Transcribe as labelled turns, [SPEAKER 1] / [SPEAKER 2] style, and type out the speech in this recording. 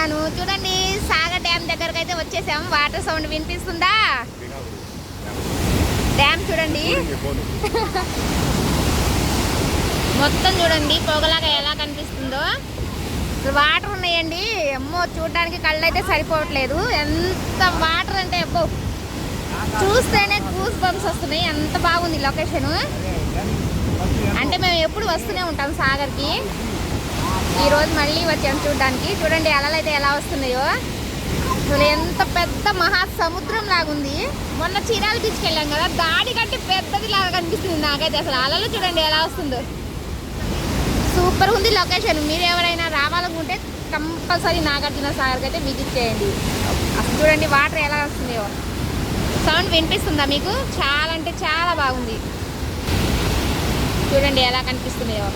[SPEAKER 1] చూపిస్తున్నాను చూడండి. సాగర్ డ్యామ్ దగ్గరకు అయితే వచ్చేసాం. వాటర్ సౌండ్ వినిపిస్తుందా? డ్యామ్ చూడండి మొత్తం చూడండి పొగలాగా ఎలా కనిపిస్తుందో. వాటర్ ఉన్నాయండి. అమ్మో చూడడానికి కళ్ళు అయితే సరిపోవట్లేదు. ఎంత వాటర్ అంటే అబ్బో చూస్తేనే గూస్ బంప్స్ వస్తున్నాయి. ఎంత బాగుంది లొకేషన్. అంటే మేము ఎప్పుడు వస్తూనే ఉంటాం సాగర్కి. ఈరోజు మళ్ళీ వచ్చాం చూడడానికి. చూడండి అలలు అయితే ఎలా వస్తున్నాయో. అసలు ఎంత పెద్ద మహాసముద్రం లాగుంది. మొన్న చీరాల బీచ్కి వెళ్ళాం కదా, దాడి కంటే పెద్దది లాగా కనిపిస్తుంది నాకైతే. అసలు అలలు చూడండి ఎలా వస్తుందో. సూపర్ ఉంది లొకేషన్. మీరు ఎవరైనా రావాలనుకుంటే కంపల్సరీ నాగార్జున సాగర్కి అయితే విజిట్ చేయండి. అసలు చూడండి వాటర్ ఎలా వస్తుందో. సౌండ్ వినిపిస్తుందా మీకు? చాలా అంటే చాలా బాగుంది. చూడండి ఎలా కనిపిస్తున్నాయో.